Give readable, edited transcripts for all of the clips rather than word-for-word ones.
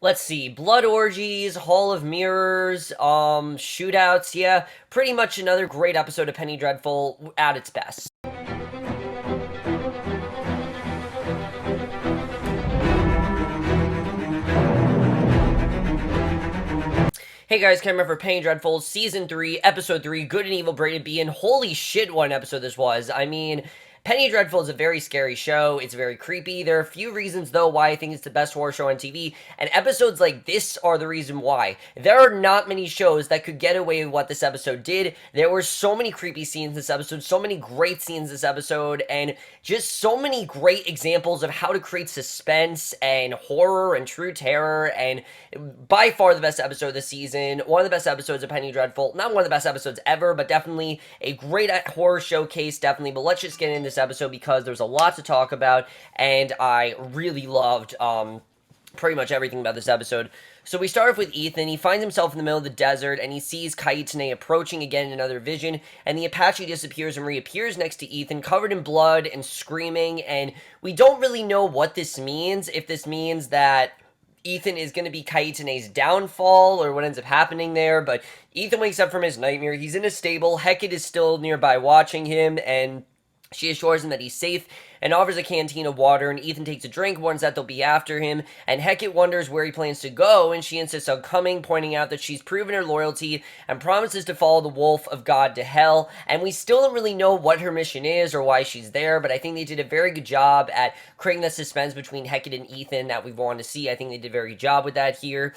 Let's see, blood orgies, Hall of Mirrors, shootouts, yeah, pretty much another great episode of Penny Dreadful at its best. Hey guys, camera for Penny Dreadful, Season 3, Episode 3, Good and Evil Braided B, and holy shit what an episode this was. I mean, Penny Dreadful is a very scary show, it's very creepy. There are a few reasons though why I think it's the best horror show on TV, and episodes like this are the reason why. There are not many shows that could get away with what this episode did. There were so many creepy scenes this episode, so many great scenes this episode, and just so many great examples of how to create suspense and horror and true terror, and by far the best episode of the season, one of the best episodes of Penny Dreadful, not one of the best episodes ever, but definitely a great horror showcase, definitely. But let's just get into this episode because there's a lot to talk about, and I really loved pretty much everything about this episode. So we start off with Ethan. He finds himself in the middle of the desert, and he sees Kaetenay approaching again in another vision, and the Apache disappears and reappears next to Ethan, covered in blood and screaming, and we don't really know what this means, if this means that Ethan is going to be Kaetenay's downfall, or what ends up happening there, but Ethan wakes up from his nightmare. He's in a stable. Hecate is still nearby watching him, and she assures him that he's safe and offers a canteen of water, and Ethan takes a drink, warns that they'll be after him, and Hecate wonders where he plans to go, and she insists on coming, pointing out that she's proven her loyalty and promises to follow the wolf of God to hell, and we still don't really know what her mission is or why she's there, but I think they did a very good job at creating the suspense between Hecate and Ethan that we want to see. I think they did a very good job with that here.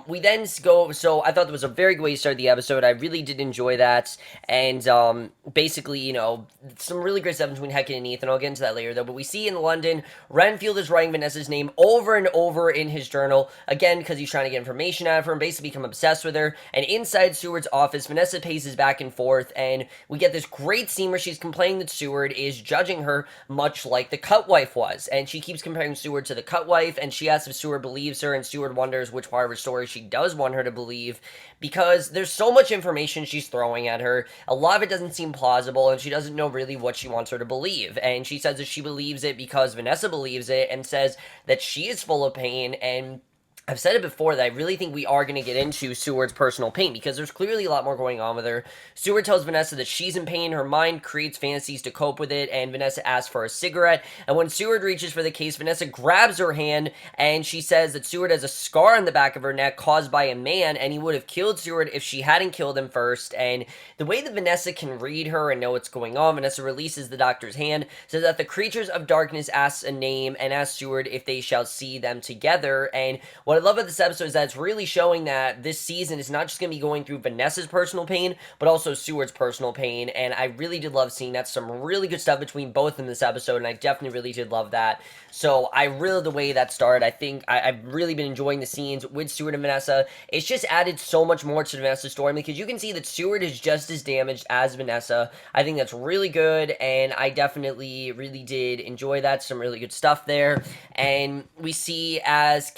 We then go, so I thought that was a very good way to start the episode. I really did enjoy that, and basically, you know, some really great stuff between Hecate and Ethan. I'll get into that later though, but we see in London, Renfield is writing Vanessa's name over and over in his journal, again because he's trying to get information out of her and basically become obsessed with her, and inside Seward's office, Vanessa paces back and forth, and we get this great scene where she's complaining that Seward is judging her much like the cut wife was, and she keeps comparing Seward to the cut wife, and she asks if Seward believes her, and Seward wonders which part of her story she does want her to believe, because there's so much information she's throwing at her, a lot of it doesn't seem plausible, and she doesn't know really what she wants her to believe, and she says that she believes it because Vanessa believes it, and says that she is full of pain, and I've said it before that I really think we are going to get into Seward's personal pain, because there's clearly a lot more going on with her. Seward tells Vanessa that she's in pain, her mind creates fantasies to cope with it, and Vanessa asks for a cigarette, and when Seward reaches for the case, Vanessa grabs her hand, and she says that Seward has a scar on the back of her neck caused by a man, and he would have killed Seward if she hadn't killed him first, and the way that Vanessa can read her and know what's going on, Vanessa releases the doctor's hand, says that the creatures of darkness asks a name, and asks Seward if they shall see them together, and what I love about this episode is that it's really showing that this season is not just going to be going through Vanessa's personal pain, but also Seward's personal pain, and I really did love seeing that. Some really good stuff between both in this episode, and I definitely really did love that. So I really love the way that started. I think I've really been enjoying the scenes with Seward and Vanessa. It's just added so much more to Vanessa's story, because you can see that Seward is just as damaged as Vanessa. I think that's really good, and I definitely really did enjoy that. Some really good stuff there, and we see as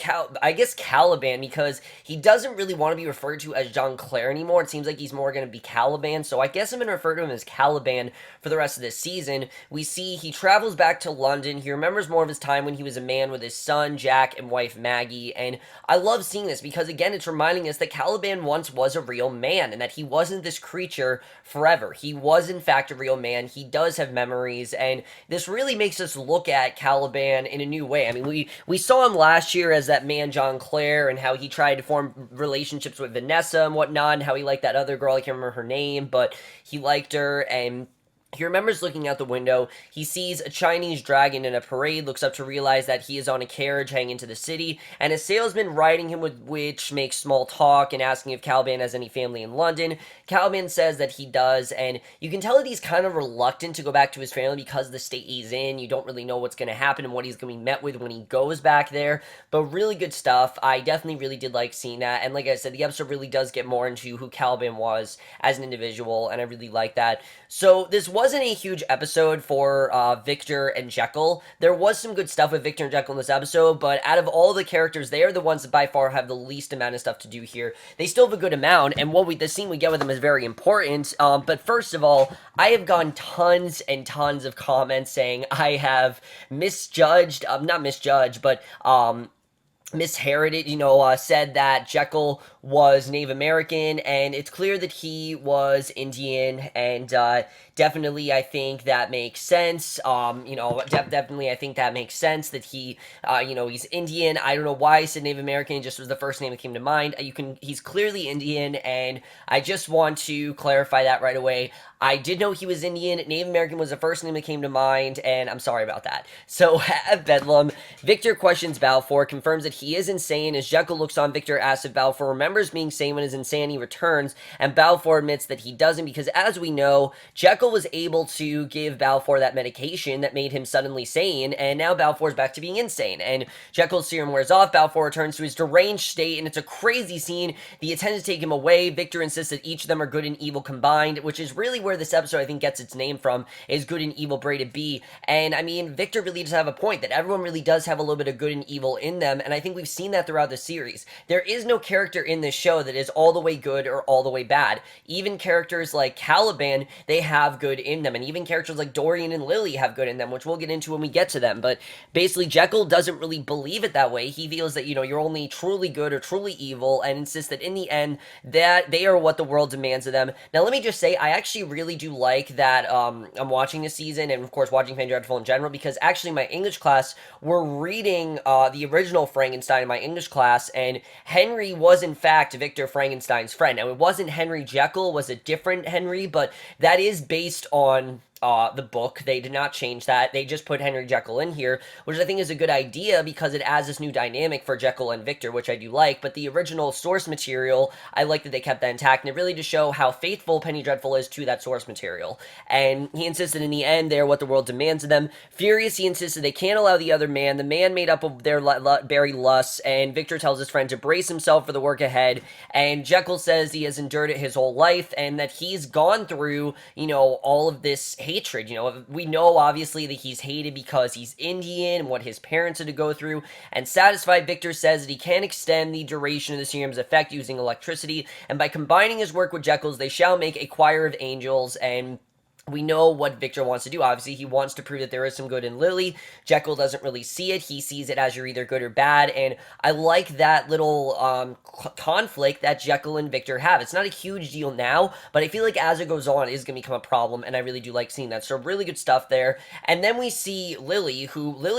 Caliban, because he doesn't really want to be referred to as Jean Claire anymore. It seems like he's more going to be Caliban, so I guess I'm going to refer to him as Caliban for the rest of this season. We see he travels back to London. He remembers more of his time when he was a man with his son, Jack, and wife, Maggie, and I love seeing this because, again, it's reminding us that Caliban once was a real man, and that he wasn't this creature forever. He was, in fact, a real man. He does have memories, and this really makes us look at Caliban in a new way. I mean, we saw him last year as that man, Jean Claire, and how he tried to form relationships with Vanessa and whatnot, and how he liked that other girl, I can't remember her name, but he liked her, and he remembers looking out the window. He sees a Chinese dragon in a parade, looks up to realize that he is on a carriage heading into the city, and a salesman riding him with which makes small talk and asking if Caliban has any family in London. Caliban says that he does, and you can tell that he's kind of reluctant to go back to his family because of the state he's in. You don't really know what's going to happen and what he's going to be met with when he goes back there, but really good stuff. I definitely really did like seeing that, and like I said, the episode really does get more into who Caliban was as an individual, and I really like that. So this wasn't a huge episode for Victor and Jekyll. There was some good stuff with Victor and Jekyll in this episode, but out of all the characters, they are the ones that by far have the least amount of stuff to do here. They still have a good amount, and the scene we get with them is very important. But first of all, I have gotten tons and tons of comments saying I have misjudged, not misjudged, but misheralded, said that Jekyll was Native American, and it's clear that he was Indian, and definitely I think that makes sense. Definitely I think that makes sense that he's Indian. I don't know why I said Native American; it just was the first name that came to mind. He's clearly Indian, and I just want to clarify that right away. I did know he was Indian. Native American was the first name that came to mind, and I'm sorry about that. So, at Bedlam, Victor questions Balfour, confirms that he is insane. As Jekyll looks on, Victor asks if Balfour remembers being sane when his insanity returns, and Balfour admits that he doesn't because, as we know, Jekyll was able to give Balfour that medication that made him suddenly sane, and now Balfour's back to being insane. And Jekyll's serum wears off, Balfour returns to his deranged state, and it's a crazy scene. The attendants take him away. Victor insists that each of them are good and evil combined, which is really where this episode, I think, gets its name from, is Good and Evil Braided B. And, I mean, Victor really does have a point that everyone really does have a little bit of good and evil in them, and I think we've seen that throughout the series. There is no character in this show that is all the way good or all the way bad. Even characters like Caliban, they have good in them, and even characters like Dorian and Lily have good in them, which we'll get into when we get to them. But basically, Jekyll doesn't really believe it that way. He feels that, you're only truly good or truly evil, and insists that in the end, that they are what the world demands of them. Now, let me just say, I actually really do like that I'm watching this season, and of course watching Penny Dreadful in general, because actually my English class, we're reading the original Frankenstein in my English class, and Henry was in fact Victor Frankenstein's friend. Now, it wasn't Henry Jekyll, it was a different Henry, but that is based on the book. They did not change that. They just put Henry Jekyll in here, which I think is a good idea because it adds this new dynamic for Jekyll and Victor, which I do like. But the original source material, I like that they kept that intact, and it really just show how faithful Penny Dreadful is to that source material. And he insisted in the end they're what the world demands of them. Furious, he insisted they can't allow the other man, the man made up of their very lusts, and Victor tells his friend to brace himself for the work ahead, and Jekyll says he has endured it his whole life, and that he's gone through, all of this hatred. We know obviously that he's hated because he's Indian and what his parents had to go through. And satisfied, Victor says that he can extend the duration of the serum's effect using electricity, and by combining his work with Jekyll's, they shall make a choir of angels. And we know what Victor wants to do. Obviously, he wants to prove that there is some good in Lily. Jekyll doesn't really see it. He sees it as you're either good or bad, and I like that little conflict that Jekyll and Victor have. It's not a huge deal now, but I feel like as it goes on, it is going to become a problem, and I really do like seeing that. So really good stuff there. And then we see Lily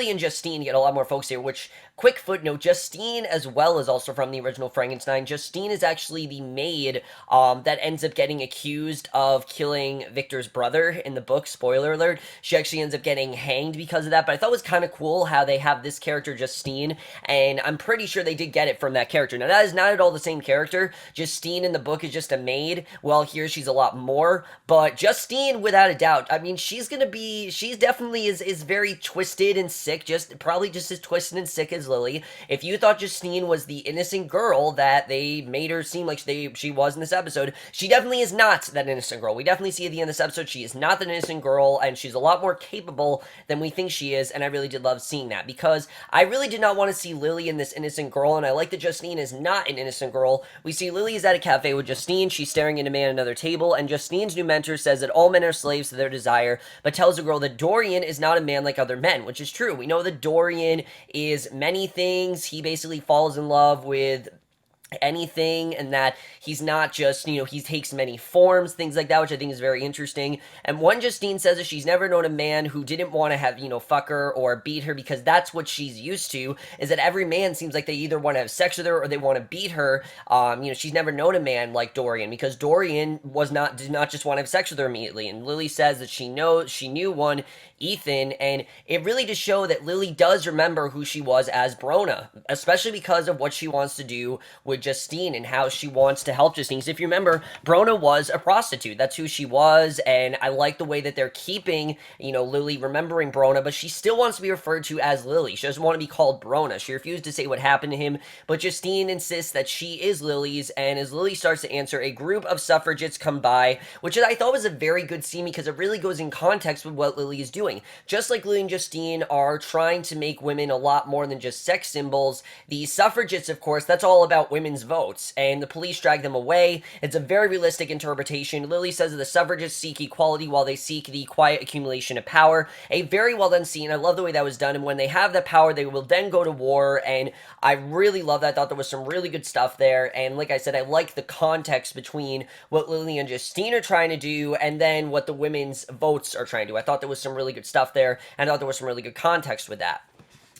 and Justine get a lot more focus here, which, quick footnote, Justine as well is also from the original Frankenstein. Justine is actually the maid that ends up getting accused of killing Victor's brother in the book. Spoiler alert. She actually ends up getting hanged because of that, but I thought it was kind of cool how they have this character, Justine, and I'm pretty sure they did get it from that character. Now, that is not at all the same character. Justine in the book is just a maid. Well, here she's a lot more, but Justine, without a doubt, I mean, she's definitely is very twisted and sick, probably just as twisted and sick as Lily. If you thought Justine was the innocent girl that they made her seem like she was in this episode, she definitely is not that innocent girl. We definitely see at the end of this episode, she is not an innocent girl, and she's a lot more capable than we think she is, and I really did love seeing that, because I really did not want to see Lily in this innocent girl, and I like that Justine is not an innocent girl. We see Lily is at a cafe with Justine, she's staring at a man at another table, and Justine's new mentor says that all men are slaves to their desire, but tells the girl that Dorian is not a man like other men, which is true. We know that Dorian is many things. He basically falls in love with anything, and that he's not just, he takes many forms, things like that, which I think is very interesting. And one Justine says that she's never known a man who didn't want to have, fuck her or beat her, because that's what she's used to, is that every man seems like they either want to have sex with her or they want to beat her. She's never known a man like Dorian, because Dorian did not just want to have sex with her immediately. And Lily says that she knew one, Ethan, and it really does show that Lily does remember who she was as Brona, especially because of what she wants to do with Justine and how she wants to help Justine. Because if you remember, Brona was a prostitute. That's who she was, and I like the way that they're keeping, Lily remembering Brona, but she still wants to be referred to as Lily. She doesn't want to be called Brona. She refused to say what happened to him, but Justine insists that she is Lily's, and as Lily starts to answer, a group of suffragettes come by, which I thought was a very good scene because it really goes in context with what Lily is doing. Just like Lily and Justine are trying to make women a lot more than just sex symbols, the suffragettes, of course, that's all about women women's votes, and the police drag them away. It's a very realistic interpretation. Lily says that the suffragists seek equality while they seek the quiet accumulation of power. A very well done scene. I love the way that was done, and when they have that power, they will then go to war, and I really love that. I thought there was some really good stuff there, and like I said, I like the context between what Lily and Justine are trying to do, and then what the women's votes are trying to do. I thought there was some really good stuff there, and I thought there was some really good context with that.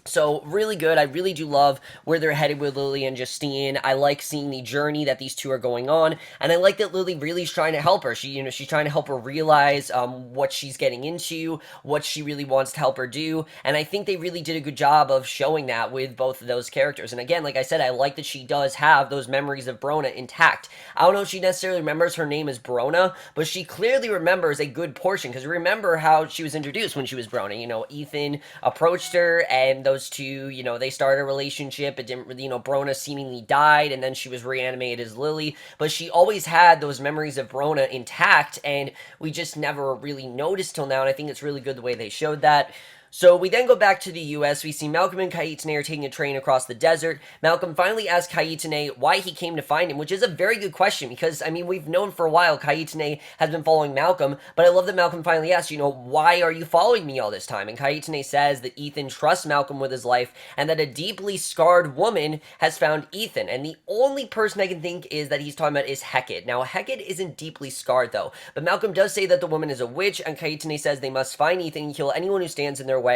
So, really good. I really do love where they're headed with Lily and Justine. I like seeing the journey that these two are going on, and I like that Lily really is trying to help her. She's trying to help her realize what she's getting into, what she really wants to help her do, and I think they really did a good job of showing that with both of those characters. And again, like I said, I like that she does have those memories of Brona intact. I don't know if she necessarily remembers her name as Brona, but she clearly remembers a good portion, because remember how she was introduced when she was Brona. Ethan approached her, and those two, they started a relationship. It didn't really, Brona seemingly died, and then she was reanimated as Lily, but she always had those memories of Brona intact, and we just never really noticed till now, and I think it's really good the way they showed that. So we then go back to the U.S. We see Malcolm and Kaetenay are taking a train across the desert. Malcolm finally asks Kaetenay why he came to find him, which is a very good question because, we've known for a while Kaetenay has been following Malcolm, but I love that Malcolm finally asks, why are you following me all this time? And Kaetenay says that Ethan trusts Malcolm with his life and that a deeply scarred woman has found Ethan. And the only person I can think is that he's talking about is Hecate. Now, Hecate isn't deeply scarred, though, but Malcolm does say that the woman is a witch, and Kaetenay says they must find Ethan and kill anyone who stands in their way.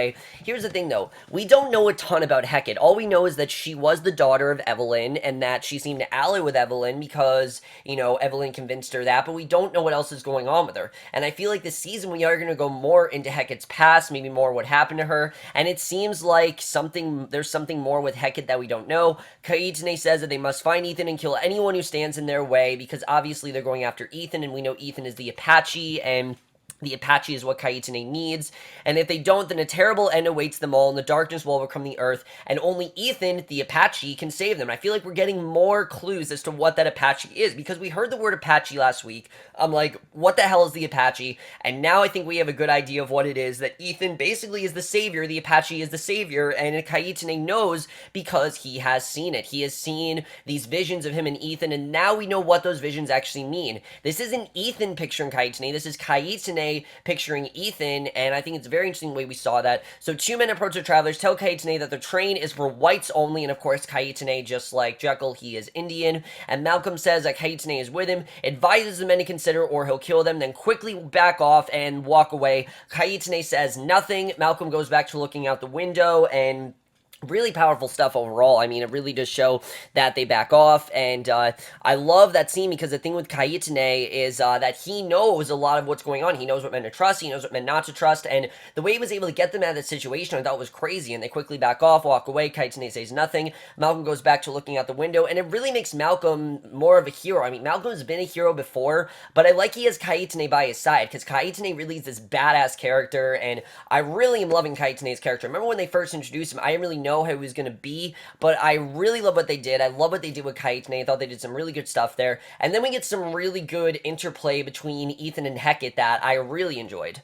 Here's the thing, though. We don't know a ton about Hecate. All we know is that she was the daughter of Evelyn, and that she seemed to ally with Evelyn because, Evelyn convinced her that, but we don't know what else is going on with her. And I feel like this season we are going to go more into Hecate's past, maybe more what happened to her, and it seems like there's something more with Hecate that we don't know. Kaetenay says that they must find Ethan and kill anyone who stands in their way, because obviously they're going after Ethan, and we know Ethan is the Apache, and the Apache is what Kaetenay needs, and if they don't, then a terrible end awaits them all, and the darkness will overcome the earth, and only Ethan, the Apache, can save them. And I feel like we're getting more clues as to what that Apache is, because we heard the word Apache last week. I'm like, what the hell is the Apache? And now I think we have a good idea of what it is, that Ethan basically is the savior, the Apache is the savior, and Kaetenay knows because he has seen it. He has seen these visions of him and Ethan, and now we know what those visions actually mean. This isn't Ethan picturing Kaetenay, this is Kaetenay picturing Ethan, and I think it's a very interesting way we saw that. So two men approach the travelers, tell Kaetenay that the train is for whites only, and of course Kaetenay, just like Jekyll, he is Indian, and Malcolm says that Kaetenay is with him, advises the men to consider or he'll kill them, then quickly back off and walk away. Kaetenay says nothing. Malcolm goes back to looking out the window, and really powerful stuff overall. It really does show that they back off, and I love that scene because the thing with Kaetenay is that he knows a lot of what's going on. He knows what men to trust, he knows what men not to trust, and the way he was able to get them out of that situation I thought was crazy, and they quickly back off, walk away. Kaetenay says nothing. Malcolm goes back to looking out the window, and it really makes Malcolm more of a hero. Malcolm's been a hero before, but I like he has Kaetenay by his side, because Kaetenay really is this badass character, and I really am loving Kaetenay's character. Remember when they first introduced him, I didn't really know how he was going to be, but I really love what they did. I love what they did with Kaetenay. I thought they did some really good stuff there, and then we get some really good interplay between Ethan and Hecate that I really enjoyed.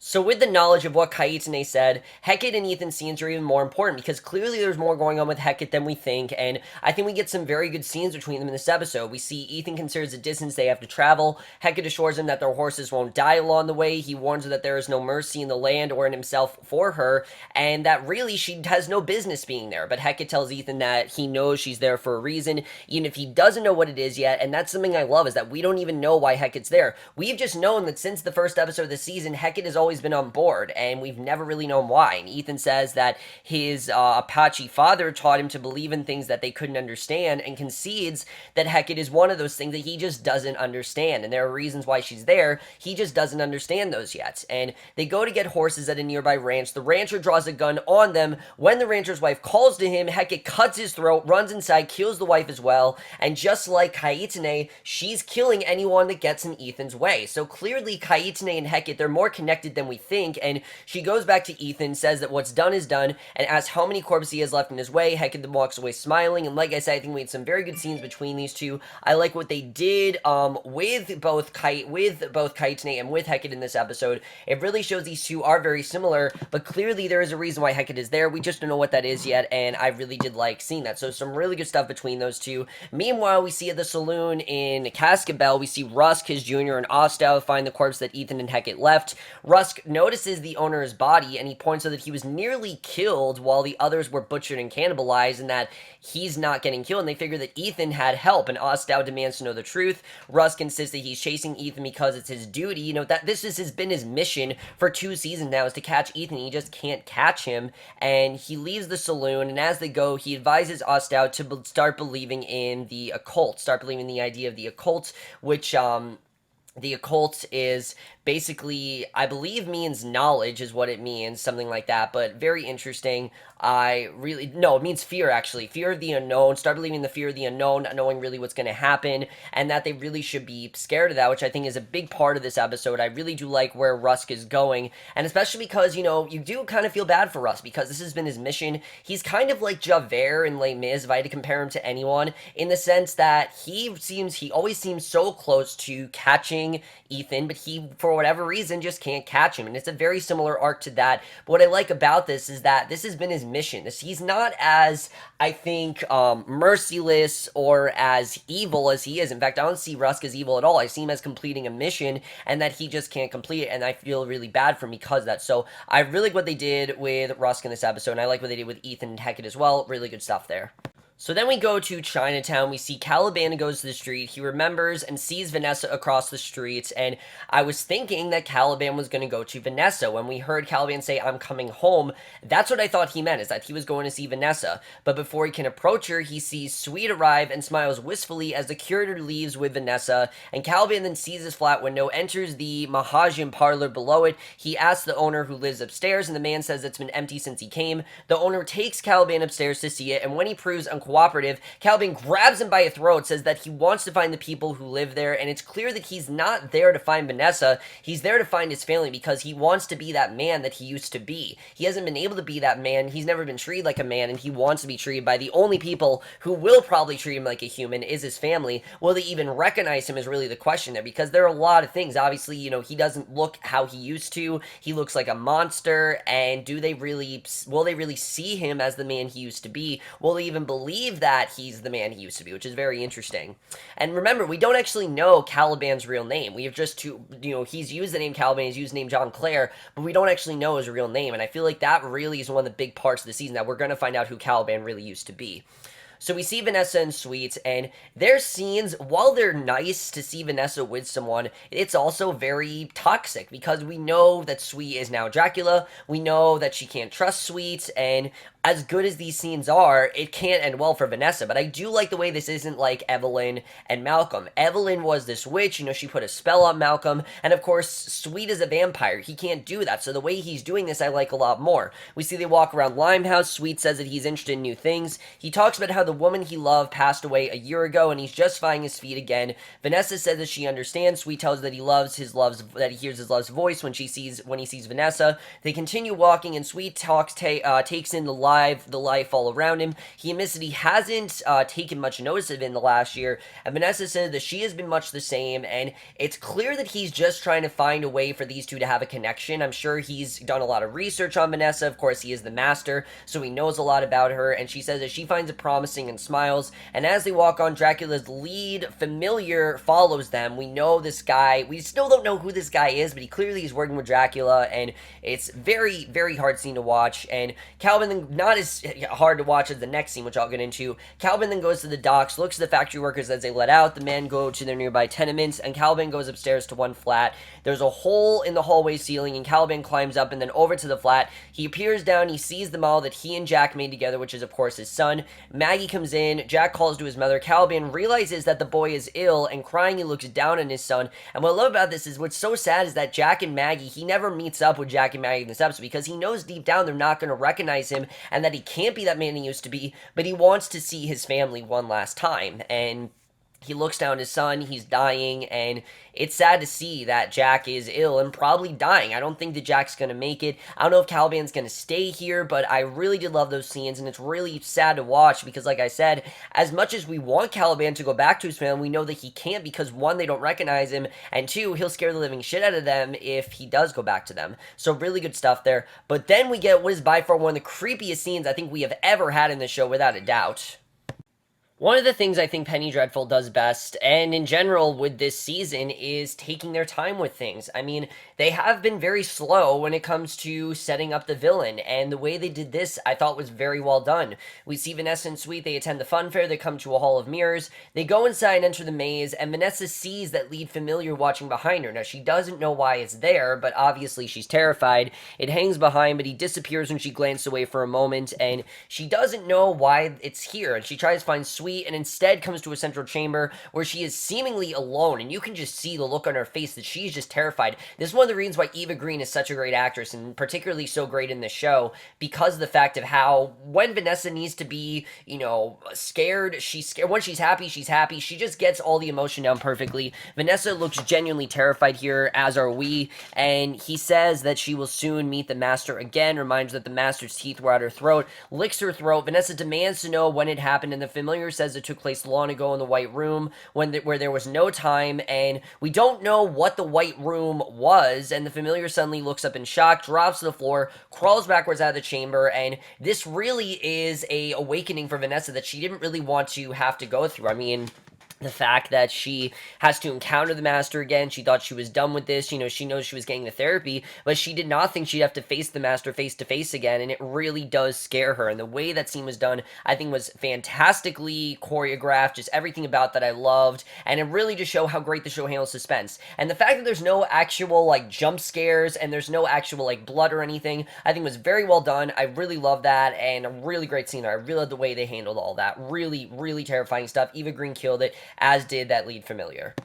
So with the knowledge of what Kaetenay said, Hecate and Ethan's scenes are even more important, because clearly there's more going on with Hecate than we think, and I think we get some very good scenes between them in this episode. We see Ethan considers the distance they have to travel. Hecate assures him that their horses won't die along the way. He warns her that there is no mercy in the land or in himself for her, and that really she has no business being there. But Hecate tells Ethan that he knows she's there for a reason, even if he doesn't know what it is yet, and that's something I love, is that we don't even know why Hecate's there. We've just known that since the first episode of the season, Hecate has always been on board, and we've never really known why. And Ethan says that his Apache father taught him to believe in things that they couldn't understand, and concedes that Hecate is one of those things that he just doesn't understand, and there are reasons why she's there. He just doesn't understand those yet. And they go to get horses at a nearby ranch. The rancher draws a gun on them. When the rancher's wife calls to him, Hecate cuts his throat, runs inside, kills the wife as well, and just like Kaetenay, she's killing anyone that gets in Ethan's way. So clearly Kaetenay and Hecate, they're more connected than than we think, and she goes back to Ethan, says that what's done is done, and asks how many corpses he has left in his way. Hecate then walks away smiling, and like I said, I think we had some very good scenes between these two. I like what they did with both Kaetenay and with Hecate in this episode. It really shows these two are very similar, but clearly there is a reason why Hecate is there. We just don't know what that is yet, and I really did like seeing that. So some really good stuff between those two. Meanwhile, we see at the saloon in Casket Bell, we see Rusk, his junior, and Ostow find the corpse that Ethan and Hecate left. Rusk notices the owner's body, and he points out that he was nearly killed while the others were butchered and cannibalized, and that he's not getting killed, and they figure that Ethan had help, and Ostow demands to know the truth. Rusk insists that he's chasing Ethan because it's his duty. You know, that this has been his mission for 2 seasons now, is to catch Ethan. He just can't catch him, and he leaves the saloon, and as they go, he advises Ostow to start believing in the occult, start believing in the idea of the occult, which, the occult is basically, I believe, means knowledge is what it means, something like that, but very interesting. No, it means fear, actually. Fear of the unknown. Start believing in the fear of the unknown, not knowing really what's going to happen, and that they really should be scared of that, which I think is a big part of this episode. I really do like where Rusk is going, and especially because, you know, you do kind of feel bad for Rusk, because this has been his mission. He's kind of like Javert in Les Mis, if I had to compare him to anyone, in the sense that he always seems so close to catching Ethan, but he, for whatever reason, just can't catch him, and it's a very similar arc to that. But what I like about this is that this has been his mission. He's not as, I think, merciless or as evil as he is. In fact, I don't see Rusk as evil at all. I see him as completing a mission, and that he just can't complete it, and I feel really bad for him because of that. So I really like what they did with Rusk in this episode, and I like what they did with Ethan and Hecate as well. Really good stuff there. So then we go to Chinatown. We see Caliban goes to the street. He remembers and sees Vanessa across the street, and I was thinking that Caliban was going to go to Vanessa. When we heard Caliban say, "I'm coming home," that's what I thought he meant, is that he was going to see Vanessa. But before he can approach her, he sees Sweet arrive and smiles wistfully as the curator leaves with Vanessa, and Caliban then sees his flat window, enters the Mahajan parlor below it. He asks the owner who lives upstairs, and the man says it's been empty since he came. The owner takes Caliban upstairs to see it, and when he proves uncooperative, Caliban grabs him by a throat, says that he wants to find the people who live there, and it's clear that he's not there to find Vanessa. He's there to find his family because he wants to be that man that he used to be. He hasn't been able to be that man. He's never been treated like a man, and he wants to be treated by the only people who will probably treat him like a human is his family. Will they even recognize him is really the question there, because there are a lot of things. Obviously, you know, he doesn't look how he used to. He looks like a monster, and will they really see him as the man he used to be? Will they even believe that he's the man he used to be, which is very interesting. And remember, we don't actually know Caliban's real name. We have just he's used the name Caliban, he's used the name John Clare, but we don't actually know his real name, and I feel like that really is one of the big parts of the season, that we're going to find out who Caliban really used to be. So we see Vanessa and Sweet, and their scenes, while they're nice to see Vanessa with someone, it's also very toxic, because we know that Sweet is now Dracula, we know that she can't trust Sweet, and as good as these scenes are, it can't end well for Vanessa. But I do like the way this isn't like Evelyn and Malcolm. Evelyn was this witch, you know, she put a spell on Malcolm, and of course, Sweet is a vampire. He can't do that, so the way he's doing this I like a lot more. We see they walk around Limehouse. Sweet says that he's interested in new things. He talks about how the woman he loved passed away a year ago, and he's just finding his feet again. Vanessa says that she understands. Sweet tells that he hears his love's voice when he sees Vanessa. They continue walking, and Sweet takes in the life all around him. He admits that he hasn't taken much notice of it in the last year, and Vanessa says that she has been much the same, and it's clear that he's just trying to find a way for these two to have a connection. I'm sure he's done a lot of research on Vanessa. Of course, he is the master, so he knows a lot about her, and she says that she finds it promising and smiles. And as they walk on, Dracula's lead familiar follows them. We know this guy. We still don't know who this guy is, but he clearly is working with Dracula, and it's very, very hard scene to watch. And Caliban, not as hard to watch as the next scene, which I'll get into. Caliban then goes to the docks, looks at the factory workers as they let out. The men go to their nearby tenements, and Caliban goes upstairs to one flat. There's a hole in the hallway ceiling, and Caliban climbs up and then over to the flat. He appears down. He sees the model that he and Jack made together, which is, of course, his son. Maggie comes in. Jack calls to his mother. Caliban realizes that the boy is ill, and crying, he looks down on his son. And what I love about this is, what's so sad is that Jack and Maggie, he never meets up with Jack and Maggie in this episode, because he knows deep down they're not going to recognize him, and that he can't be that man he used to be, but he wants to see his family one last time. And He looks down at his son, he's dying, and it's sad to see that Jack is ill and probably dying. I don't think that Jack's gonna make it. I don't know if Caliban's gonna stay here, but I really did love those scenes, and it's really sad to watch because, like I said, as much as we want Caliban to go back to his family, we know that he can't because, one, they don't recognize him, and two, he'll scare the living shit out of them if he does go back to them. So really good stuff there. But then we get what is by far one of the creepiest scenes I think we have ever had in this show, without a doubt. One of the things I think Penny Dreadful does best, and in general with this season, is taking their time with things. I mean, they have been very slow when it comes to setting up the villain, and the way they did this, I thought was very well done. We see Vanessa and Sweet, they attend the fun fair, they come to a hall of mirrors, they go inside and enter the maze, and Vanessa sees that lead familiar watching behind her. Now, she doesn't know why it's there, but obviously she's terrified. It hangs behind, but he disappears when she glances away for a moment, and she doesn't know why it's here, and she tries to find Sweet, and instead comes to a central chamber where she is seemingly alone, and you can just see the look on her face that she's just terrified. This is one of the reasons why Eva Green is such a great actress, and particularly so great in this show, because of the fact of how when Vanessa needs to be, scared, she's scared. When she's happy, she's happy. She just gets all the emotion down perfectly. Vanessa looks genuinely terrified here, as are we, and he says that she will soon meet the Master again, reminds her that the Master's teeth were at her throat, licks her throat. Vanessa demands to know when it happened, and the familiar says it took place long ago in the White Room where there was no time, and we don't know what the White Room was, and the familiar suddenly looks up in shock, drops to the floor, crawls backwards out of the chamber, and this really is a awakening for Vanessa that she didn't really want to have to go through. I mean, the fact that she has to encounter the Master again, she thought she was done with this, she knows she was getting the therapy, but she did not think she'd have to face the Master face to face again, and it really does scare her, and the way that scene was done, I think was fantastically choreographed, just everything about that I loved, and it really just showed how great the show handles suspense, and the fact that there's no actual, jump scares, and there's no actual, blood or anything, I think was very well done. I really love that, and a really great scene. I really love the way they handled all that. Really, really terrifying stuff. Eva Green killed it, as did that lead familiar.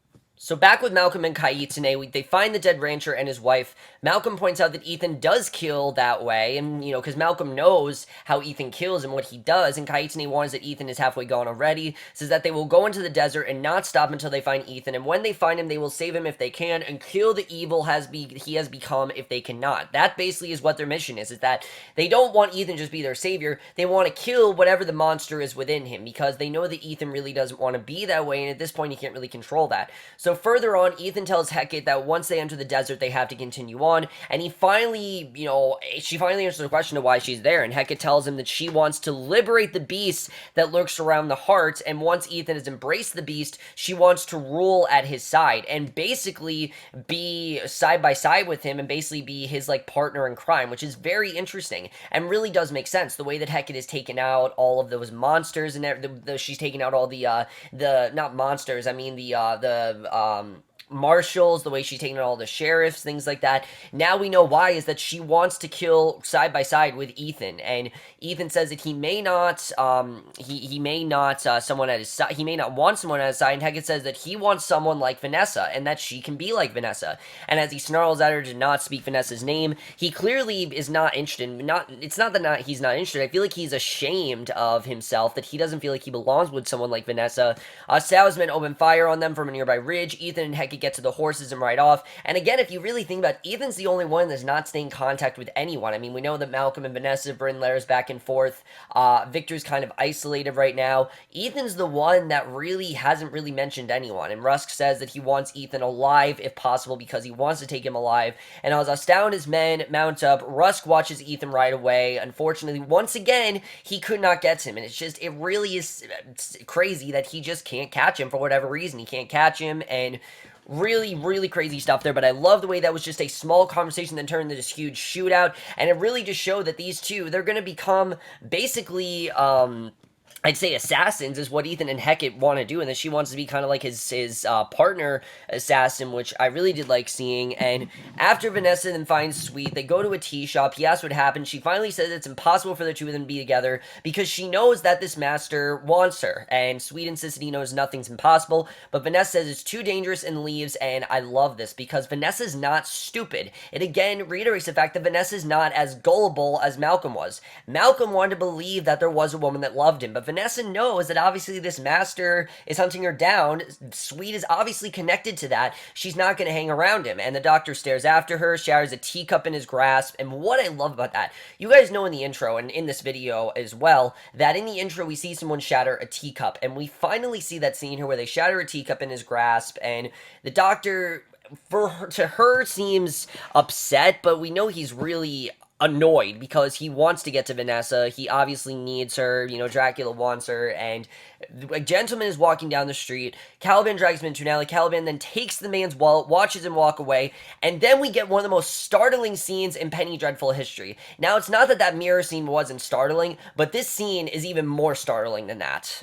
So back with Malcolm and Kaetenay, they find the dead rancher and his wife. Malcolm points out that Ethan does kill that way, and, because Malcolm knows how Ethan kills and what he does, and Kaetenay warns that Ethan is halfway gone already, says that they will go into the desert and not stop until they find Ethan, and when they find him, they will save him if they can, and kill the evil he has become if they cannot. That basically is what their mission is that they don't want Ethan just be their savior, they want to kill whatever the monster is within him, because they know that Ethan really doesn't want to be that way, and at this point, he can't really control that. So further on, Ethan tells Hecate that once they enter the desert, they have to continue on, and he finally, she finally answers the question of why she's there, and Hecate tells him that she wants to liberate the beast that lurks around the heart, and once Ethan has embraced the beast, she wants to rule at his side, and basically be side by side with him, and basically be his, partner in crime, which is very interesting, and really does make sense, the way that Hecate has taken out all of those monsters, and she's taken out all the not monsters, I mean the marshals, the way she's taking out all the sheriffs, things like that. Now we know why, is that she wants to kill side by side with Ethan, and Ethan says that he may not, he may not someone at his side, he may not want someone at his side, and Hecate says that he wants someone like Vanessa, and that she can be like Vanessa, and as he snarls at her to not speak Vanessa's name, he clearly is not interested, it's not that he's not interested, I feel like he's ashamed of himself, that he doesn't feel like he belongs with someone like Vanessa. Salesmen open fire on them from a nearby ridge, Ethan and Hecate get to the horses and ride off. And again, if you really think about it, Ethan's the only one that's not staying in contact with anyone. I mean, we know that Malcolm and Vanessa have written letters back and forth. Victor's kind of isolated right now. Ethan's the one that really hasn't really mentioned anyone. And Rusk says that he wants Ethan alive if possible because he wants to take him alive. And as Astow and his men mount up, Rusk watches Ethan ride away. Unfortunately, once again, he could not get him. And it really is crazy that he just can't catch him for whatever reason. He can't catch him, and really, really crazy stuff there, but I love the way that was just a small conversation that turned into this huge shootout, and it really just showed that these two, they're going to become basically, I'd say assassins is what Ethan and Hecate want to do, and that she wants to be kind of like his partner assassin, which I really did like seeing. And after Vanessa then finds Sweet, they go to a tea shop. He asks what happened. She finally says it's impossible for the two of them to be together because she knows that this master wants her, and Sweet insists that he knows nothing's impossible, but Vanessa says it's too dangerous and leaves, and I love this because Vanessa's not stupid. It again reiterates the fact that Vanessa's not as gullible as Malcolm was. Malcolm wanted to believe that there was a woman that loved him, but Vanessa knows that obviously this master is hunting her down. Sweet is obviously connected to that. She's not going to hang around him. And the doctor stares after her, shatters a teacup in his grasp. And what I love about that, you guys know in the intro and in this video as well, that in the intro we see someone shatter a teacup. And we finally see that scene here where they shatter a teacup in his grasp. And the doctor, to her, seems upset, but we know he's really annoyed because he wants to get to Vanessa. He obviously needs her. You know, Dracula wants her, and a gentleman is walking down the street. Caliban drags him into an alley. Caliban then takes the man's wallet, watches him walk away, and then we get one of the most startling scenes in Penny Dreadful history. Now, it's not that that mirror scene wasn't startling, but this scene is even more startling than that.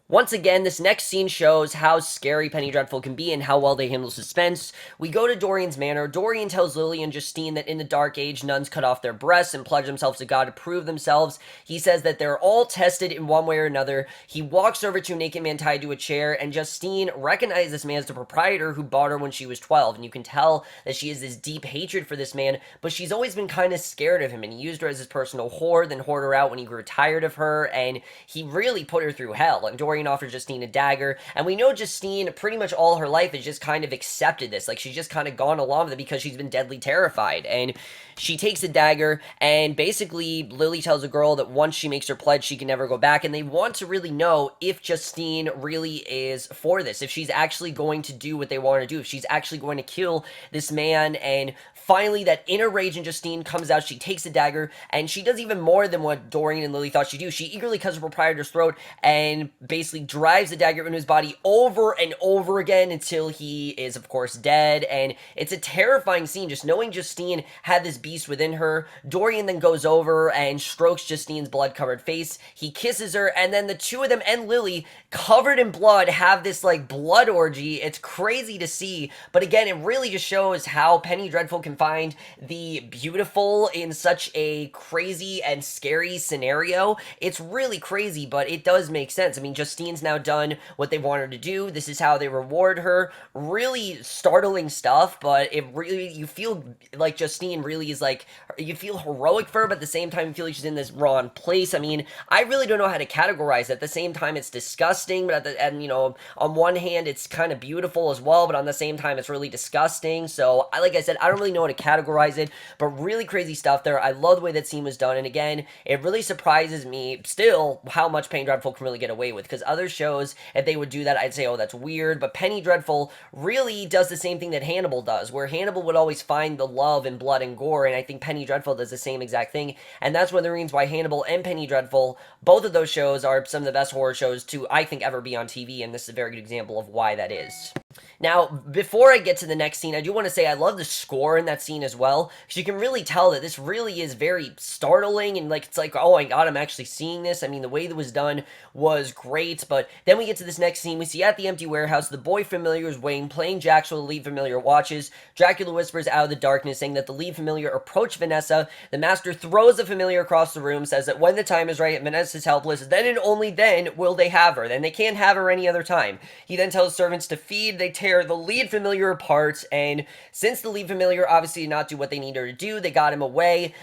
Once again, this next scene shows how scary Penny Dreadful can be and how well they handle suspense. We go to Dorian's manor. Dorian tells Lily and Justine that in the Dark Age, nuns cut off their breasts and pledge themselves to God to prove themselves. He says that they're all tested in one way or another. He walks over to a naked man tied to a chair, and Justine recognizes this man as the proprietor who bought her when she was 12, and you can tell that she has this deep hatred for this man, but she's always been kind of scared of him, and he used her as his personal whore, then whored her out when he grew tired of her, and he really put her through hell. And Dorian offers Justine a dagger, and we know Justine pretty much all her life has just kind of accepted this, like she's just kind of gone along with it because she's been deadly terrified, and she takes the dagger, and basically Lily tells a girl that once she makes her pledge she can never go back, and they want to really know if Justine really is for this, if she's actually going to do what they want her to do, if she's actually going to kill this man. And finally that inner rage in Justine comes out. She takes the dagger, and she does even more than what Dorian and Lily thought she'd do. She eagerly cuts her proprietor's throat and basically drives the dagger into his body over and over again until he is, of course, dead. And it's a terrifying scene, just knowing Justine had this beast within her. Dorian then goes over and strokes Justine's blood-covered face. He kisses her, and then the two of them and Lily, covered in blood, have this, like, blood orgy. It's crazy to see, but again, it really just shows how Penny Dreadful can find the beautiful in such a crazy and scary scenario. It's really crazy, but it does make sense. I mean, Justine's now done what they want her to do. This is how they reward her. Really startling stuff, but it really, you feel like Justine really is like, you feel heroic for her, but at the same time you feel like she's in this wrong place. I mean, I really don't know how to categorize it. At the same time, it's disgusting, but and you know, on one hand, it's kind of beautiful as well, but on the same time, it's really disgusting. So, like I said, I don't really know how to categorize it, but really crazy stuff there. I love the way that scene was done, and again, it really surprises me still how much Penny Dreadful can really get away with, because other shows, if they would do that, I'd say, oh, that's weird, but Penny Dreadful really does the same thing that Hannibal does, where Hannibal would always find the love in blood and gore, and I think Penny Dreadful does the same exact thing, and that's one of the reasons why Hannibal and Penny Dreadful, both of those shows are some of the best horror shows to, I think, ever be on TV, and this is a very good example of why that is. Now, before I get to the next scene, I do want to say I love the score in that scene as well, because you can really tell that this really is very startling, and like, it's like, oh my god, I'm actually seeing this. I mean, the way that was done was great, but then we get to this next scene. We see at the empty warehouse, the boy familiar is waiting, playing jacks while the lead familiar watches. Dracula whispers out of the darkness, saying that the lead familiar approached Vanessa. The master throws the familiar across the room, says that when the time is right and Vanessa's helpless, then and only then will they have her. Then they can't have her any other time. He then tells servants to feed. They tear the lead familiar apart, and since the lead familiar obviously did not do what they needed her to do, they got him away.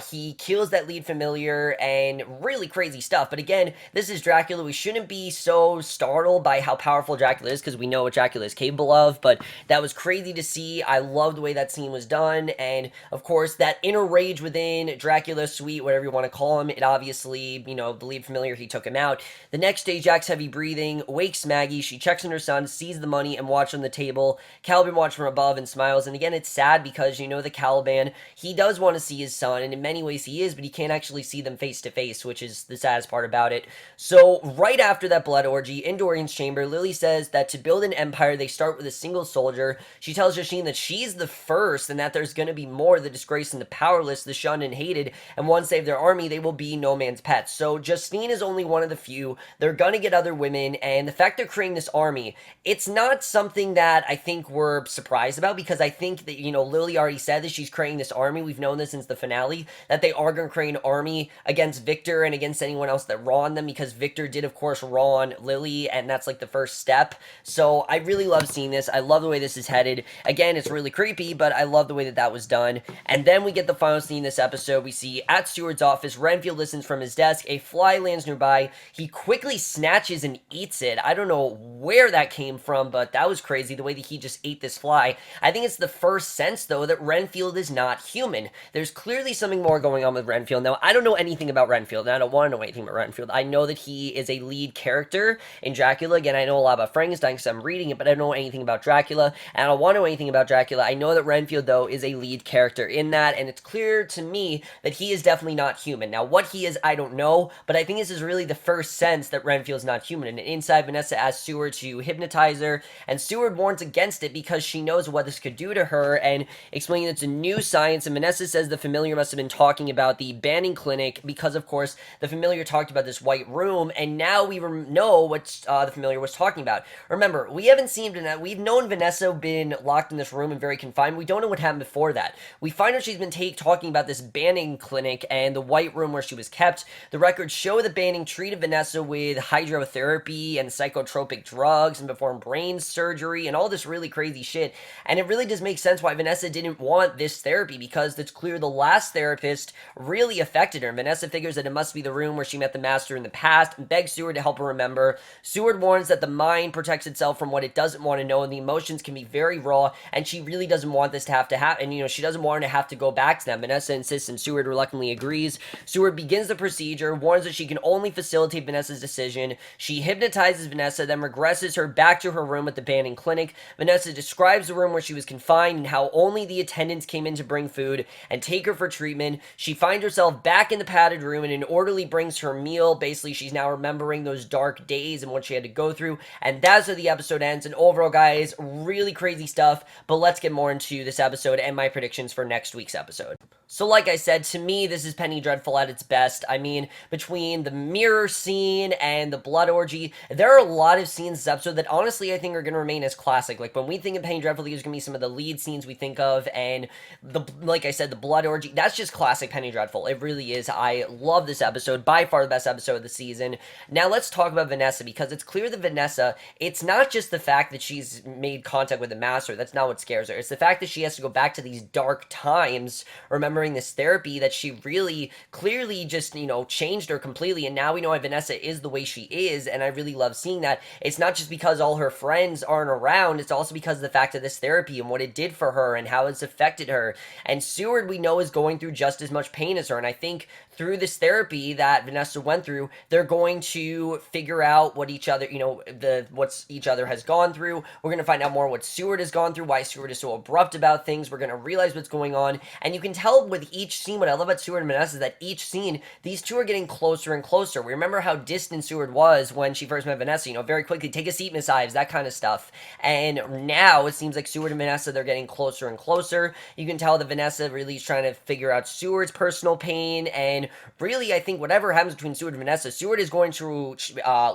He kills that lead familiar, and really crazy stuff. But again, this is Dracula. We shouldn't be so startled by how powerful Dracula is, because we know what Dracula is capable of, but that was crazy to see. I love the way that scene was done, and of course, that inner rage within Dracula, Sweet, whatever you want to call him, it obviously, you know, the lead familiar, he took him out. The next day, Jack's heavy breathing wakes Maggie. She checks on her son, sees the money, and watches on the table. Caliban watches from above and smiles, and again, it's sad because, you know, the Caliban, he does want to see his son, and in many ways he is, but he can't actually see them face to face, which is the saddest part about it. So, right after that blood orgy, in Dorian's chamber, Lily says that to build an empire, they start with a single soldier. She tells Justine that she's the first, and that there's going to be more, the disgraced and the powerless, the shunned and hated, and once they have their army, they will be no man's pets. So, Justine is only one of the few. They're going to get other women, and the fact they're creating this army, it's not something something that I think we're surprised about, because I think that, Lily already said that she's creating this army. We've known this since the finale, that they are going to create an army against Victor and against anyone else that wronged them, because Victor did, of course, wrong Lily, and that's like the first step. So I really love seeing this. I love the way this is headed. Again, it's really creepy, but I love the way that that was done. And then we get the final scene in this episode. We see at Seward's office, Renfield listens from his desk. A fly lands nearby. He quickly snatches and eats it. I don't know where that came from, but that was crazy, the way that he just ate this fly. I think it's the first sense, though, that Renfield is not human. There's clearly something more going on with Renfield. Now, I don't know anything about Renfield, and I don't want to know anything about Renfield. I know that he is a lead character in Dracula. Again, I know a lot about Frankenstein because I'm reading it, but I don't know anything about Dracula, and I don't want to know anything about Dracula. I know that Renfield, though, is a lead character in that, and it's clear to me that he is definitely not human. Now, what he is, I don't know, but I think this is really the first sense that Renfield's not human. And inside, Vanessa asks Seward to hypnotize her, and Seward warns against it because she knows what this could do to her, and explaining it's a new science. And Vanessa says the familiar must have been talking about the banning clinic, because of course the familiar talked about this white room, and now we know what the familiar was talking about. Remember, we haven't seen we've known Vanessa been locked in this room and very confined. We don't know what happened before that. We find out she's been talking about this banning clinic and the white room where she was kept. The records show the banning treated Vanessa with hydrotherapy and psychotropic drugs and performed brain surgery and all this really crazy shit. And it really does make sense why Vanessa didn't want this therapy, because it's clear the last therapist really affected her. Vanessa figures that it must be the room where she met the master in the past and begs Seward to help her remember. Seward warns that the mind protects itself from what it doesn't want to know, and the emotions can be very raw, and she really doesn't want this to have to happen. And, she doesn't want her to have to go back to them. Vanessa insists, and Seward reluctantly agrees. Seward begins the procedure, warns that she can only facilitate Vanessa's decision. She hypnotizes Vanessa, then regresses her back to her room at the banning clinic. Vanessa describes the room where she was confined and how only the attendants came in to bring food and take her for treatment. She finds herself back in the padded room, and an orderly brings her meal. Basically, she's now remembering those dark days and what she had to go through, and that's how the episode ends. And overall, guys, really crazy stuff, but let's get more into this episode and my predictions for next week's episode. So like I said, to me, this is Penny Dreadful at its best. I mean, between the mirror scene and the blood orgy, there are a lot of scenes in this episode that honestly I think are going to remain as classic. Like, when we think of Penny Dreadful, there's going to be some of the lead scenes we think of, and like I said, the blood orgy, that's just classic Penny Dreadful. It really is. I love this episode. By far the best episode of the season. Now let's talk about Vanessa, because it's clear that Vanessa, it's not just the fact that she's made contact with the master. That's not what scares her. It's the fact that she has to go back to these dark times, remembering this therapy, that she really clearly just, changed her completely. And now we know why Vanessa is the way she is, and I really love seeing that. It's not just because all her friends aren't around, it's also because of the fact of this therapy and what it did for her and how it's affected her. And Seward, we know, is going through just as much pain as her, and I think through this therapy that Vanessa went through, they're going to figure out what each other, what each other has gone through. We're going to find out more what Seward has gone through, why Seward is so abrupt about things. We're going to realize what's going on, and you can tell with each scene, what I love about Seward and Vanessa is that each scene, these two are getting closer and closer. We remember how distant Seward was when she first met Vanessa, very quickly, take a seat, Miss Ives, that kind of stuff. And now it seems like Seward and Vanessa, they're getting closer and closer. You can tell that Vanessa really is trying to figure out Seward's personal pain, and really, I think whatever happens between Seward and Vanessa, Seward is going to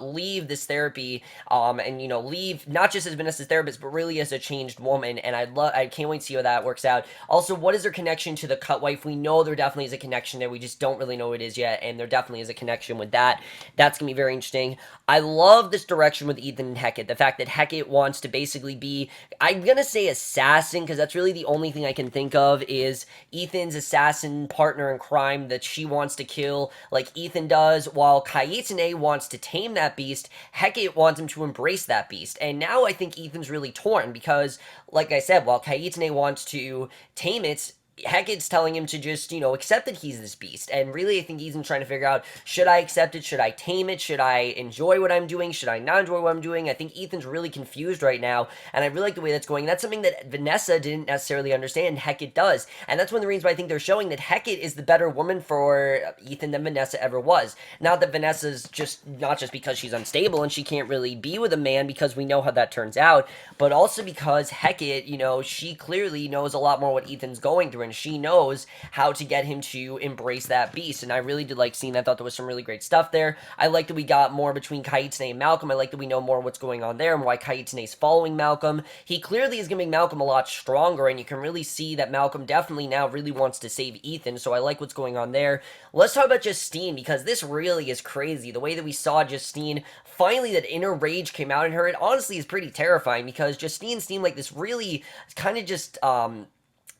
leave this therapy, and, leave not just as Vanessa's therapist, but really as a changed woman, and I can't wait to see how that works out. Also, what is their connection to the cut wife? We know there definitely is a connection there, we just don't really know what it is yet, and there definitely is a connection with that. That's gonna be very interesting. I love this direction with Ethan and Hecate, the fact that Hecate wants to basically be, I'm gonna say assassin, because that's really the only thing I can think of, is Ethan's assassin partner in crime that she wants to kill like Ethan does, while Kaetenay wants to tame that beast. Hecate wants him to embrace that beast, and now I think Ethan's really torn, because like I said, while Kaetenay wants to tame it, Hecate's telling him to just, accept that he's this beast. And really, I think Ethan's trying to figure out, should I accept it? Should I tame it? Should I enjoy what I'm doing? Should I not enjoy what I'm doing? I think Ethan's really confused right now, and I really like the way that's going. And that's something that Vanessa didn't necessarily understand, and Hecate does. And that's one of the reasons why I think they're showing that Hecate is the better woman for Ethan than Vanessa ever was. Not that Vanessa's not just because she's unstable and she can't really be with a man, because we know how that turns out, but also because Hecate, she clearly knows a lot more what Ethan's going through, and she knows how to get him to embrace that beast. And I really did like seeing that. I thought there was some really great stuff there. I like that we got more between Kaetenay and Malcolm. I like that we know more what's going on there and why Kaetenay's following Malcolm. He clearly is going to make Malcolm a lot stronger, and you can really see that Malcolm definitely now really wants to save Ethan, so I like what's going on there. Let's talk about Justine, because this really is crazy. The way that we saw Justine, finally that inner rage came out in her, it honestly is pretty terrifying, because Justine seemed like this really kind of just,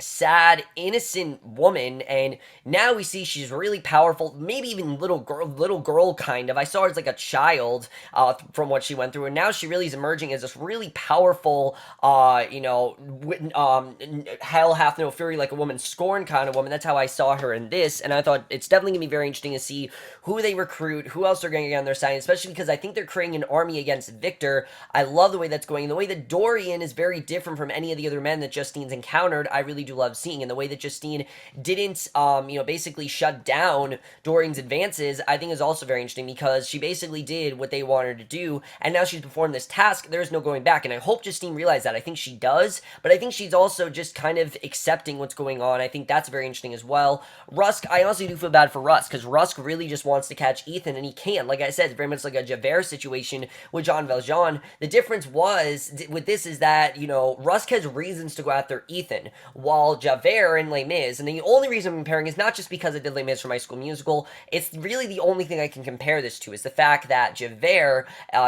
sad, innocent woman, and now we see she's really powerful, maybe even little girl kind of. I saw her as like a child, from what she went through, and now she really is emerging as this really powerful, hell hath no fury like a woman scorned kind of woman. That's how I saw her in this, and I thought it's definitely gonna be very interesting to see who they recruit, who else they're going to get on their side, especially because I think they're creating an army against Victor. I love the way that's going. The way that Dorian is very different from any of the other men that Justine's encountered, I really do love seeing. And the way that Justine didn't, basically shut down Dorian's advances, I think is also very interesting, because she basically did what they wanted her to do, and now she's performed this task. There's no going back, and I hope Justine realized that. I think she does, but I think she's also just kind of accepting what's going on. I think that's very interesting as well. Rusk, I honestly do feel bad for Rusk, because Rusk really just wants to catch Ethan, and he can't. Like I said, it's very much like a Javert situation with Jean Valjean. The difference with this is that, Rusk has reasons to go after Ethan, while Javert and Les Mis, and the only reason I'm comparing is not just because I did Les Mis for My School Musical, it's really the only thing I can compare this to, is the fact that Javert,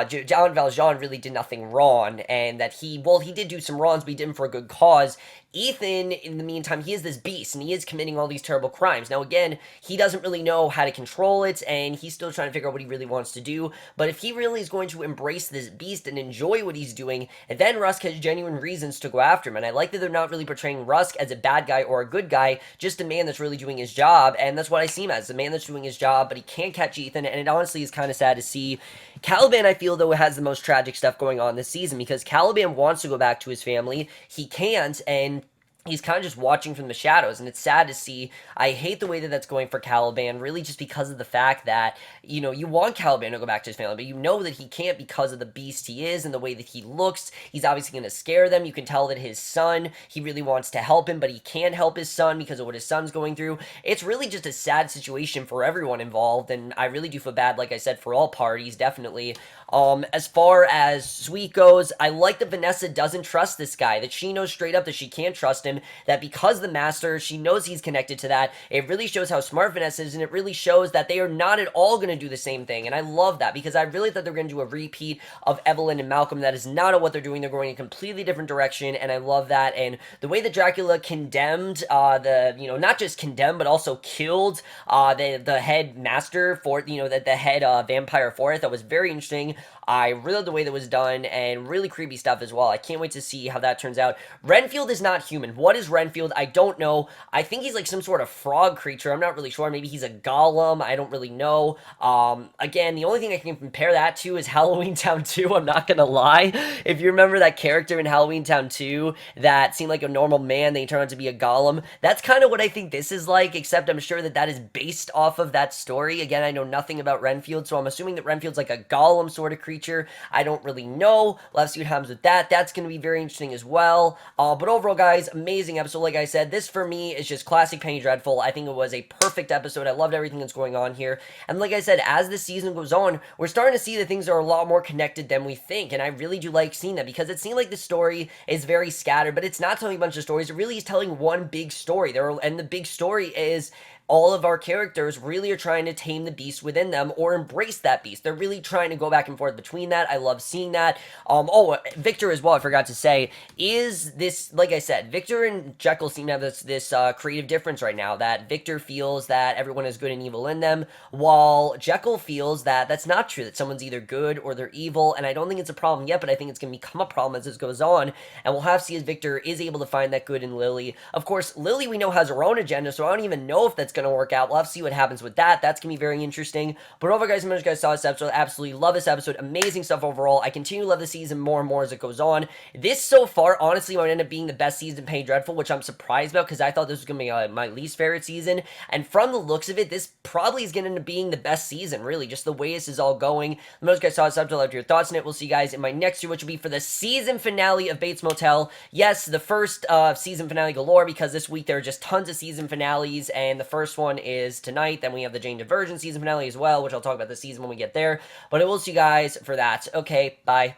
Jean Valjean really did nothing wrong, and that he did do some wrongs, but he did them for a good cause. Ethan, in the meantime, he is this beast, and he is committing all these terrible crimes. Now, again, he doesn't really know how to control it, and he's still trying to figure out what he really wants to do, but if he really is going to embrace this beast and enjoy what he's doing, then Rusk has genuine reasons to go after him, and I like that they're not really portraying Rusk as a bad guy or a good guy, just a man that's really doing his job, and that's what I see him as, a man that's doing his job, but he can't catch Ethan, and it honestly is kind of sad to see. Caliban, I feel, though, has the most tragic stuff going on this season, because Caliban wants to go back to his family, he can't, and he's kind of just watching from the shadows, and it's sad to see. I hate the way that that's going for Caliban, really just because of the fact that, you want Caliban to go back to his family, but you know that he can't because of the beast he is and the way that he looks. He's obviously going to scare them. You can tell that his son, he really wants to help him, but he can't help his son because of what his son's going through. It's really just a sad situation for everyone involved, and I really do feel bad, like I said, for all parties, definitely. As far as Sweet goes, I like that Vanessa doesn't trust this guy, that she knows straight up that she can't trust him, that because the Master, she knows he's connected to that. It really shows how smart Vanessa is, and it really shows that they are not at all going to do the same thing, and I love that, because I really thought they were going to do a repeat of Evelyn and Malcolm. That is not what they're doing. They're going in a completely different direction, and I love that, and the way that Dracula condemned, not just condemned, but also killed, the head Master for, the head, vampire for it, that was very interesting. I really love the way that was done, and really creepy stuff as well. I can't wait to see how that turns out. Renfield is not human. What is Renfield? I don't know. I think he's like some sort of frog creature. I'm not really sure. Maybe he's a golem. I don't really know. Again, the only thing I can compare that to is Halloween Town 2. I'm not gonna lie. If you remember that character in Halloween Town 2 that seemed like a normal man, then he turned out to be a golem, that's kind of what I think this is like, except I'm sure that that is based off of that story. Again, I know nothing about Renfield, so I'm assuming that Renfield's like a golem sort of creature. I don't really know. We'll have to see what happens with that. That's going to be very interesting as well. But overall, guys, amazing episode. Like I said, this for me is just classic Penny Dreadful. I think it was a perfect episode. I loved everything that's going on here. And like I said, as the season goes on, we're starting to see that things are a lot more connected than we think. And I really do like seeing that, because it seemed like the story is very scattered, but it's not telling a bunch of stories. It really is telling one big story. And the big story is all of our characters really are trying to tame the beast within them or embrace that beast. They're really trying to go back and forth between that. I love seeing that. Victor as well, I forgot to say, is this, like I said, Victor and Jekyll seem to have this creative difference right now, that Victor feels that everyone is good and evil in them, while Jekyll feels that that's not true, that someone's either good or they're evil, and I don't think it's a problem yet, but I think it's going to become a problem as this goes on, and we'll have to see as Victor is able to find that good in Lily. Of course, Lily we know has her own agenda, so I don't even know if that's that's going to work out. We'll have to see what happens with that. That's going to be very interesting. But overall, guys, how much you guys saw this episode. Absolutely love this episode. Amazing stuff overall. I continue to love the season more and more as it goes on. This so far, honestly, might end up being the best season Penny Dreadful, which I'm surprised about because I thought this was going to be my least favorite season. And from the looks of it, this probably is going to end up being the best season, really, just the way this is all going. Most guys saw this episode. Love your thoughts on it. We'll see you guys in my next video, which will be for the season finale of Bates Motel. Yes, the first season finale galore, because this week there are just tons of season finales, and the first one is tonight. Then we have the Jane Diversion season finale as well, which I'll talk about the season when we get there. But I will see you guys for that. Okay, bye.